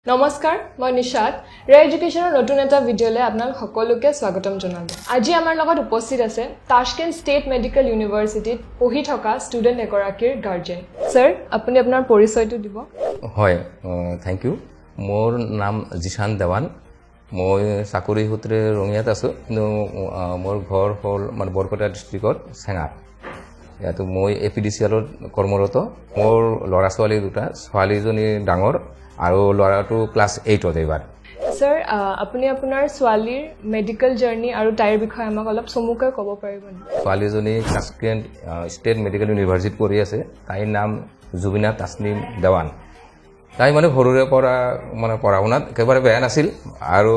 নমস্কাৰ মই নিশাত ৰে এডুকেশ্যনৰ নতুন এটা ভিডিঅ'লৈ আপোনালোক সকলোকে স্বাগতম জনালোঁ আজি আমাৰ লগত উপস্থিত আছে তাশকেণ্ট ষ্টেট মেডিকেল ইউনিভাৰ্চিটিত পঢ়ি থকা ষ্টুডেণ্ট এগৰাকীৰ গাৰ্জেন স্যাৰ আপুনি আপোনাৰ পৰিচয়টো দিব হয় থ্যাংক ইউ মোৰ নাম জিশান দেৱান মই চাকৰি সূত্ৰে ৰঙিয়াত আছো কিন্তু মোৰ ঘৰ হ'ল মানে বৰপেটা ডিষ্ট্ৰিক্টৰ চেঙাত ইয়াত মই এপিডিচিএলত কৰ্মৰত মোৰ ল'ৰা ছোৱালী দুটা ছোৱালীজনী ডাঙৰ আৰু ল'ৰাটো ক্লাছ 8ত এইবাৰ স্যাৰ আপুনি আপোনাৰ ছোৱালীৰ মেডিকেল জাৰ্নি আৰু তাইৰ বিষয়ে আমাক অলপ চমুকৈ ক'ব পাৰিবনে ছোৱালীজনী তাশকেণ্ট ষ্টেট মেডিকেল ইউনিভাৰ্চিটিত পঢ়ি আছে তাইৰ নাম জুবিনা তাছনিম দেৱান তাই মানে সৰুৰে পৰা মানে পঢ়া শুনাত একেবাৰে বেয়া নাছিল আৰু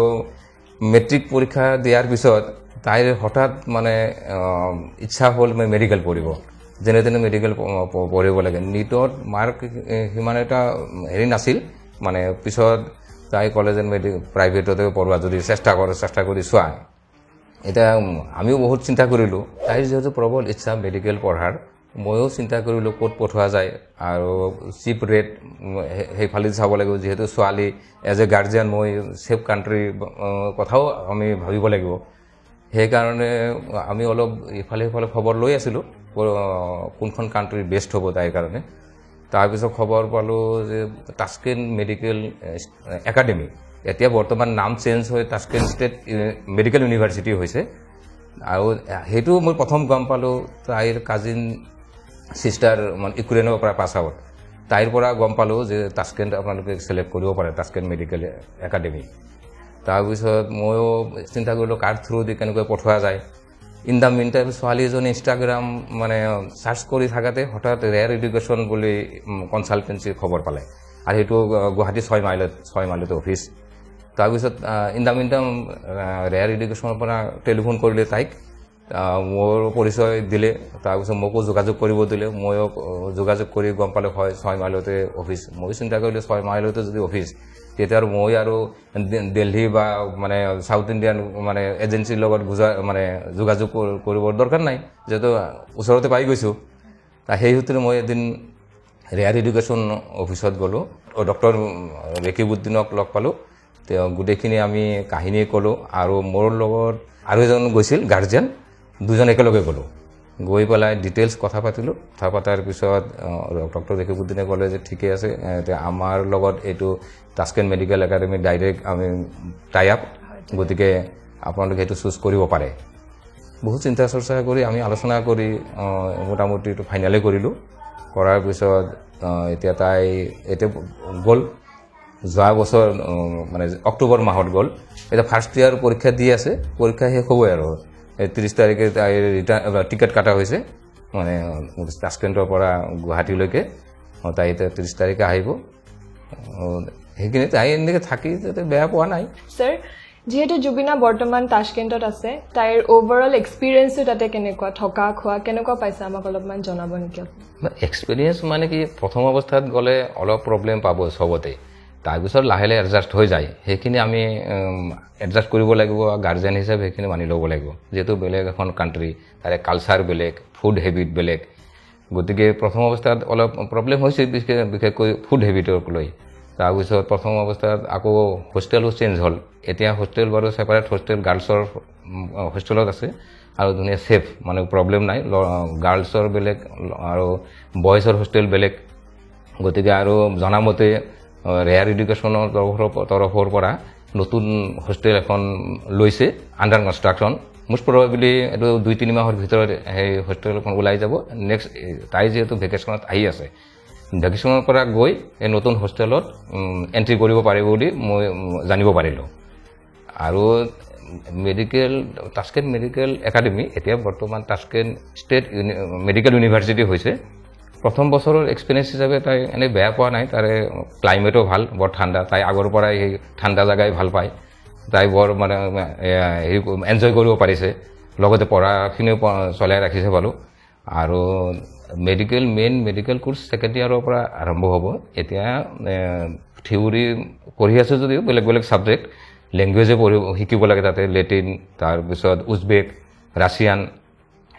মেট্ৰিক পৰীক্ষা দিয়াৰ পিছত তাইৰ হঠাৎ মানে ইচ্ছা হ'ল মেডিকেল পঢ়িব যেনে তেনে মেডিকেল পঢ়িব লাগে নিটত মাৰ্ক সিমান এটা হেৰি নাছিল মানে পিছত তাই কলেজ এণ্ড প্ৰাইভেটতে পঢ়োৱা যদি চেষ্টা কৰি চোৱা এতিয়া আমিও বহুত চিন্তা কৰিলোঁ তাইৰ যিহেতু প্ৰবল ইচ্ছা মেডিকেল পঢ়াৰ ময়ো চিন্তা কৰিলোঁ ক'ত পঠোৱা যায় আৰু চিপ ৰেট সেইফালে চাব লাগিব যিহেতু ছোৱালী এজ এ গাৰ্জিয়ান মই ছেফ কাণ্ট্ৰিৰ কথাও আমি ভাবিব লাগিব সেইকাৰণে আমি অলপ ইফালে খবৰ লৈ আছিলোঁ কোনখন কাণ্ট্ৰি বেষ্ট হ'ব তাইৰ কাৰণে তাৰপিছত খবৰ পালোঁ যে তাশকেণ্ট মেডিকেল একাডেমি এতিয়া বৰ্তমান নাম চেঞ্জ হৈ তাশকেণ্ট ষ্টেট মেডিকেল ইউনিভাৰ্চিটি হৈছে আৰু সেইটো মই প্ৰথম গম পালোঁ তাইৰ কাজিন চিষ্টাৰ মানে ইউক্ৰেইনৰ পৰা পাছ আউট তাইৰ পৰা গম পালোঁ যে তাশকেণ্ট আপোনালোকে চিলেক্ট কৰিব পাৰে তাশকেণ্ট মেডিকেল একাডেমি তাৰপিছত ময়ো চিন্তা কৰিলোঁ কাৰ থ্ৰু দি কেনেকৈ পঠোৱা যায় ইন দ্য মিন টাইম ছোৱালীজনী ইনষ্টাগ্ৰাম মানে চাৰ্চ কৰি থাকাতে হঠাৎ ৰেয়াৰ এডুকেশ্যন বুলি কনচালটেঞ্চিৰ খবৰ পালে আৰু সেইটো গুৱাহাটী 6 মাইলতে অফিচ তাৰপিছত ইন দ্য মিন টাইম ৰেয়াৰ এডুকেশ্যনৰ পৰা টেলিফোন কৰিলে তাইক মোৰ পৰিচয় দিলে তাৰপিছত মোকো যোগাযোগ কৰিব দিলে ময়ো যোগাযোগ কৰি গম পালোঁ হয় 6 মাইলতে অফিচ মই চিন্তা কৰিলোঁ 6 মাইলতে যদি অফিচ তেতিয়া আৰু মই আৰু দিল্লী বা মানে সাউথ ইণ্ডিয়ান মানে এজেঞ্চিৰ লগত মানে যোগাযোগ কৰিবৰ দৰকাৰ নাই যেহেতু ওচৰতে পাই গৈছোঁ সেই সূত্ৰে মই এদিন ৰেয়াৰ এডুকেশ্যন অফিচত গ'লোঁ ডক্টৰ ৰেকিবুদ্দিনক লগ পালোঁ তেওঁ গোটেইখিনি আমি কাহিনী ক'লোঁ আৰু মোৰ লগত আৰু এজন গৈছিল গাৰ্জেন দুজন একেলগে গ'লোঁ গৈ পেলাই ডিটেইলছ কথা পাতিলোঁ কথা পতাৰ পিছত ডক্টৰ ৰেকিবুদ্দিনে ক'লে যে ঠিকে আছে এতিয়া আমাৰ লগত এইটো তাশকেণ্ট মেডিকেল একাডেমি ডাইৰেক্ট আমি টাই আপ গতিকে আপোনালোকে সেইটো চুজ কৰিব পাৰে বহুত চিন্তা চৰ্চা কৰি আমি আলোচনা কৰি মোটামুটি এইটো ফাইনেলে কৰিলোঁ কৰাৰ পিছত এতিয়া তাই এতিয়া গ'ল যোৱা বছৰ মানে অক্টোবৰ মাহত গ'ল এতিয়া ফাৰ্ষ্ট ইয়াৰ পৰীক্ষা দি আছে পৰীক্ষা শেষ হ'বই আৰু 30 তাৰিখে তাইৰ টিকেট কাটা হৈছে মানে তাশকেণ্টৰ পৰা গুৱাহাটীলৈকে তাই এতিয়া 30 তাৰিখে আহিব সেইখিনি তাই এনেকৈ থাকি যাতে বেয়া পোৱা নাই স্যাৰ যিহেতু জুবিনা বৰ্তমান তাশকেণ্টত আছে তাইৰ অভাৰঅল এক্সপিৰিয়েঞ্চটো তাতে কেনেকুৱা থকা খোৱা কেনেকুৱা পাইছে আমাক অলপমান জনাব নেকি এক্সপিৰিয়েঞ্চ মানে কি প্ৰথম অৱস্থাত গ'লে অলপ প্ৰব্লেম পাব চবতে তাৰপিছত লাহে লাহে এডজাষ্ট হৈ যায় সেইখিনি আমি এডজাষ্ট কৰিব লাগিব গাৰ্জেন হিচাপে সেইখিনি মানি ল'ব লাগিব যিহেতু বেলেগ এখন কাণ্ট্ৰি তাৰে কালচাৰ বেলেগ ফুড হেবিট বেলেগ গতিকে প্ৰথম অৱস্থাত অলপ প্ৰব্লেম হৈছে বিশেষকৈ ফুড হেবিটক লৈ তাৰপিছত প্ৰথম অৱস্থাত আকৌ হোষ্টেলো চেঞ্জ হ'ল এতিয়া হোষ্টেল বাৰু ছেপাৰেট হোষ্টেল গাৰ্লছৰ হোষ্টেলত আছে আৰু ধুনীয়া ছেফ মানে প্ৰব্লেম নাই গাৰ্লছৰ বেলেগ আৰু বয়জৰ হোষ্টেল বেলেগ গতিকে আৰু জনামতে ৰেয়াৰ এডুকেশ্যনৰ তৰফৰ পৰা নতুন হোষ্টেল এখন লৈছে আণ্ডাৰ কনষ্ট্ৰাকশ্যন মোষ্ট প্ৰবেবলি এইটো 2-3 মাহৰ ভিতৰত সেই হোষ্টেলখন ওলাই যাব নেক্সট তাই যিহেতু ভেকেশ্যনত আহি আছে ভেকেশ্যনৰ পৰা গৈ এই নতুন হোষ্টেলত এণ্ট্ৰি কৰিব পাৰিব বুলি মই জানিব পাৰিলোঁ আৰু মেডিকেল তাশকেণ্ট মেডিকেল একাডেমি এতিয়া বৰ্তমান তাশকেণ্ট ষ্টেট মেডিকেল ইউনিভাৰ্চিটি হৈছে প্ৰথম বছৰৰ এক্সপিৰিয়েঞ্চ হিচাপে তাই এনেই বেয়া পোৱা নাই তাৰে ক্লাইমেটো ভাল বৰ ঠাণ্ডা তাই আগৰ পৰাই সেই ঠাণ্ডা জেগাই ভাল পায় তাই বৰ মানে হেৰি এনজয় কৰিব পাৰিছে লগতে পঢ়াখিনিও চলাই ৰাখিছে পালোঁ আৰু মেইন মেডিকেল কোৰ্চ ছেকেণ্ড ইয়াৰৰ পৰা আৰম্ভ হ'ব এতিয়া থিয়ৰী পঢ়ি আছোঁ যদিও বেলেগ বেলেগ ছাবজেক্ট লেংগুৱেজে শিকিব লাগে তাতে লেটিন তাৰপিছত উজবেক ৰাছিয়ান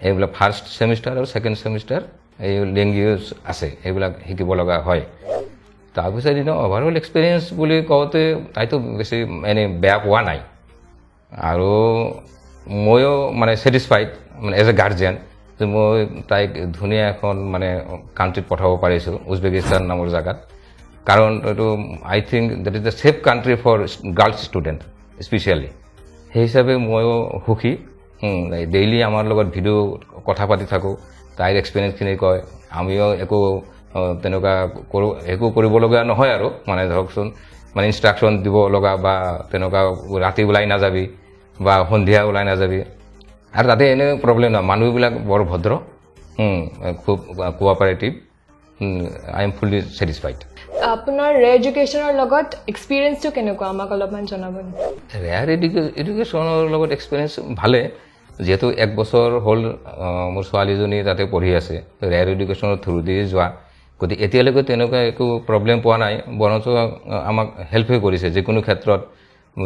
এইবিলাক ফাৰ্ষ্ট ছেমিষ্টাৰ আৰু ছেকেণ্ড ছেমিষ্টাৰ এই লেংগুৱেজ আছে এইবিলাক শিকিব লগা হয় তাৰপিছত অভাৰঅল এক্সপিৰিয়েঞ্চ বুলি কওঁতে তাইতো বেছি এনে বেয়া পোৱা নাই আৰু ময়ো মানে ছেটিছফাইড মানে এজ এ গাৰ্জিয়ান যে মই তাইক ধুনীয়া এখন মানে কাণ্ট্ৰিত পঠাব পাৰিছোঁ উজবেকিস্তান নামৰ জেগাত কাৰণ এইটো I think that is the safe country for girls student specially সেই হিচাপে ময়ো সুখী ডেইলি আমাৰ লগত ভিডিঅ' কথা পাতি থাকোঁ তাইৰ এক্সপিৰিয়েঞ্চখিনি কয় আমিও একো তেনেকুৱা একো কৰিবলগীয়া নহয় আৰু মানে ধৰকচোন মানে ইনষ্ট্ৰাকশ্যন দিব লগা বা তেনেকুৱা ৰাতি ওলাই নাযাবি বা সন্ধিয়া ওলাই নাযাবি আৰু তাতে এনে প্ৰব্লেম নহয় মানুহবিলাক বৰ ভদ্ৰ খুব cooperative I am fully satisfied আপোনাৰ ৰে এডুকেশ্যনৰ লগত এক্সপিৰিয়েঞ্চটো কেনেকুৱা আমাক অলপমান জনাব ৰেয়াৰ এডুকেশ্যনৰ লগত এক্সপিৰিয়েঞ্চ ভালে যিহেতু 1 বছৰ হ'ল মোৰ ছোৱালীজনী তাতে পঢ়ি আছে ৰেয়াৰ এডুকেশ্যনৰ থ্ৰু দি যোৱা গতিকে এতিয়ালৈকে তেনেকুৱা একো প্ৰব্লেম পোৱা নাই বৰঞ্চ আমাক হেল্পহে কৰিছে যিকোনো ক্ষেত্ৰত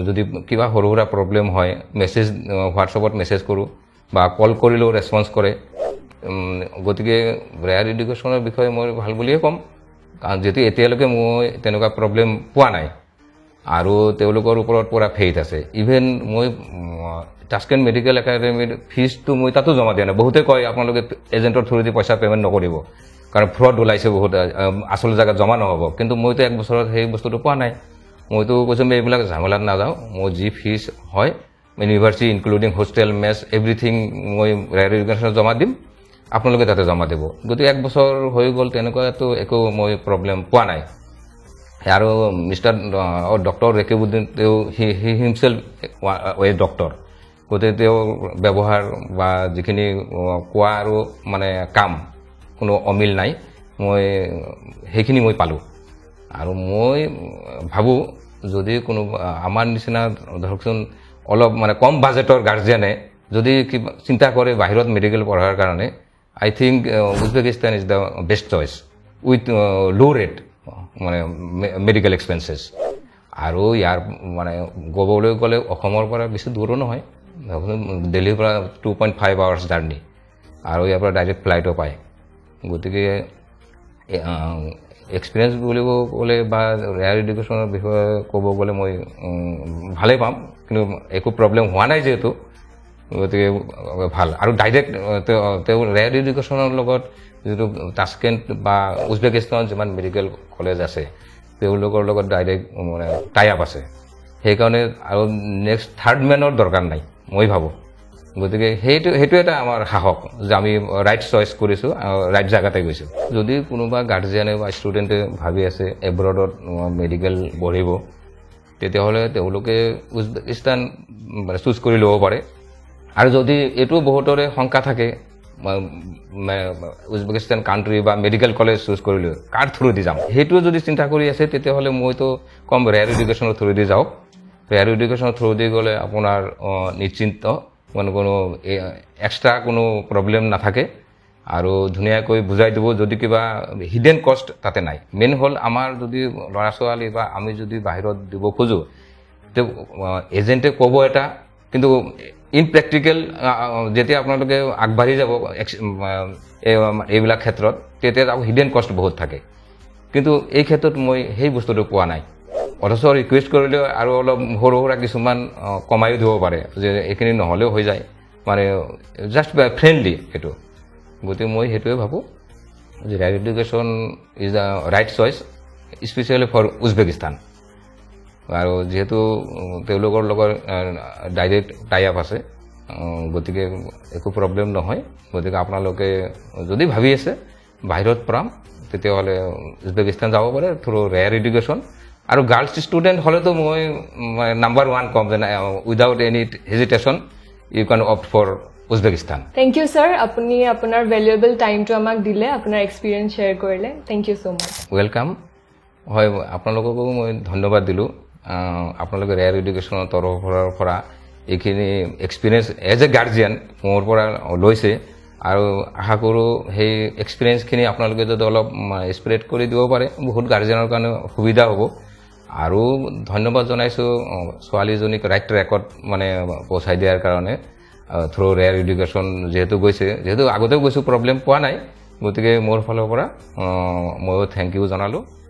যদি কিবা সৰু সুৰা প্ৰব্লেম হয় মেছেজ হোৱাটছএপত মেছেজ কৰোঁ বা কল কৰিলেও ৰেছপন্স কৰে গতিকে ৰেয়াৰ এডুকেশ্যনৰ বিষয়ে মই ভাল বুলিয়ে ক'ম কাৰণ যিহেতু এতিয়ালৈকে মই তেনেকুৱা প্ৰব্লেম পোৱা নাই আৰু তেওঁলোকৰ ওপৰত পুৰা ফেইথ আছে ইভেন মই টাস্কেণ্ট মেডিকেল একাডেমীৰ ফিজটো মই তাতো জমা দিয়া নাই বহুতে কয় আপোনালোকে এজেণ্টৰ থ্ৰুদি পইচা পে'মেণ্ট নকৰিব কাৰণ ফ্ৰড ওলাইছে বহুত আচল জেগাত জমা নহ'ব কিন্তু মইতো 1 বছৰত সেই বস্তুটো পোৱা নাই মইতো কৈছোঁ মই এইবিলাক ঝামেলাত নাযাওঁ মই যি ফিজ হয় ইউনিভাৰ্চিটি ইনক্লুডিং হোষ্টেল মেছ এভৰিথিং মই ৰেয়াৰ এডুকেশ্যনত জমা দিম আপোনালোকে তাতে জমা দিব গতিকে 1 বছৰ হৈ গ'ল তেনেকুৱাতো একো মই প্ৰব্লেম পোৱা নাই আৰু মিষ্টাৰ ডক্টৰ ৰেকিবুদ্দিন তেওঁ হি হিমছেল্ফ এ ডক্টৰ গতিকে তেওঁৰ ব্যৱহাৰ বা যিখিনি কোৱা আৰু মানে কাম কোনো অমিল নাই মই সেইখিনি মই পালোঁ আৰু মই ভাবোঁ যদি কোনো আমাৰ নিচিনা ধৰকচোন অলপ মানে কম বাজেটৰ গাৰ্জিয়ানে যদি কিবা চিন্তা কৰে বাহিৰত মেডিকেল পঢ়াৰ কাৰণে I think Uzbekistan is the best choice with low' rate মানে মেডিকেল এক্সপেঞ্চেছ আৰু ইয়াৰ মানে ক'বলৈ গ'লে অসমৰ পৰা বেছি দূৰো নহয় দিল্লীৰ পৰা 2.5 আৱাৰ্ছ জাৰ্ণি আৰু ইয়াৰ পৰা ডাইৰেক্ট ফ্লাইটো পায় গতিকে এক্সপিৰিয়েঞ্চ বুলিব গ'লে বা ৰেয়াৰ এডুকেশ্যনৰ বিষয়ে ক'ব গ'লে মই ভালেই পাম কিন্তু একো প্ৰব্লেম হোৱা নাই যিহেতু গতিকে ভাল আৰু ডাইৰেক্ট তেওঁ ৰেয়াৰ এডুকেশ্যনৰ লগত যিটো টাস্কেণ্ট বা উজবেকিস্তানত যিমান মেডিকেল কলেজ আছে তেওঁলোকৰ লগত ডাইৰেক্ট মানে টাই আপ আছে সেইকাৰণে আৰু নেক্সট থাৰ্ড মেনৰ দৰকাৰ নাই মই ভাবোঁ গতিকে সেইটো এটা আমাৰ সাহস যে আমি ৰাইট চইচ কৰিছোঁ ৰাইট জেগাতে গৈছোঁ যদি কোনোবা গাৰ্জিয়ানে বা ষ্টুডেণ্টে ভাবি আছে এব্ৰডত মেডিকেল পঢ়িব তেতিয়াহ'লে তেওঁলোকে উজবেকিস্তান চুজ কৰি ল'ব পাৰে আৰু যদি এইটো বহুতৰে শংকা থাকে উজবেকিস্তান কাণ্ট্ৰি বা মেডিকেল কলেজ চুজ কৰিলে কাৰ থ্ৰু দি যাম সেইটো যদি চিন্তা কৰি আছে তেতিয়াহ'লে মইতো কম ৰেয়াৰ এডুকেশ্যনৰ থ্ৰু দি যাওক ৰেয়াৰ এডুকেশ্যনৰ থ্ৰু দি গ'লে আপোনাৰ নিশ্চিন্ত মানে কোনো এক্সট্ৰা কোনো প্ৰব্লেম নাথাকে আৰু ধুনীয়াকৈ বুজাই দিব যদি কিবা হিডেন কষ্ট তাতে নাই মেইন হ'ল আমাৰ যদি ল'ৰা ছোৱালী বা আমি যদি বাহিৰত দিব খোজোঁ তে এজেণ্টে ক'ব এটা কিন্তু ইন প্ৰেক্টিকেল যেতিয়া আপোনালোকে আগবাঢ়ি যাব এইবিলাক ক্ষেত্ৰত তেতিয়া আকৌ হিডেন কষ্ট বহুত থাকে কিন্তু এই ক্ষেত্ৰত মই সেই বস্তুটো পোৱা নাই অথচ ৰিকুৱেষ্ট কৰিলে আৰু অলপ সৰু সুৰা কিছুমান কমায়ো দিব পাৰে যে এইখিনি নহ'লেও হৈ যায় মানে জাষ্ট ফ্ৰেণ্ডলি সেইটো গতিকে মই সেইটোৱে ভাবোঁ যে rare education is the right choice specially for Uzbekistan আৰু যিহেতু তেওঁলোকৰ লগত ডাইৰেক্ট টাই আপ আছে গতিকে একো প্ৰব্লেম নহয় গতিকে আপোনালোকে যদি ভাবি আছে বাহিৰত পঢ়াম তেতিয়াহ'লে উজবেকিস্তান যাব পাৰে থ্ৰু ৰেয়াৰ এডুকেশ্যন আৰু গাৰ্লছ ষ্টুডেণ্ট হ'লেতো মই নাম্বাৰ 1 ক'ম যে without any hesitation you can opt for Uzbekistan thank you sir আপুনি আপোনাৰ ভেলুৱেবল টাইমটো আমাক দিলে আপোনাৰ এক্সপিৰিয়েঞ্চ শ্বেয়াৰ কৰিলে thank you so' much welcome হয় আপোনালোককো মই ধন্যবাদ দিলোঁ আপোনালোকে ৰেয়াৰ এডুকেশ্যনৰ তৰফৰ পৰা এইখিনি এক্সপিৰিয়েঞ্চ এজ এ গাৰ্জিয়ান মোৰ পৰা লৈছে আৰু আশা কৰোঁ সেই এক্সপিৰিয়েঞ্চখিনি আপোনালোকে যদি অলপ স্প্ৰেড কৰি দিব পাৰে বহুত গাৰ্জিয়ানৰ কাৰণে সুবিধা হ'ব আৰু ধন্যবাদ জনাইছোঁ ছোৱালীজনীক ৰাইট ট্ৰেকত মানে পহুচাই দিয়াৰ কাৰণে থ্ৰু ৰেয়াৰ এডুকেশ্যন যিহেতু আগতেও গৈছোঁ প্ৰব্লেম পোৱা নাই গতিকে মোৰ ফালৰ পৰা ময়ো থেংক ইউ জনালোঁ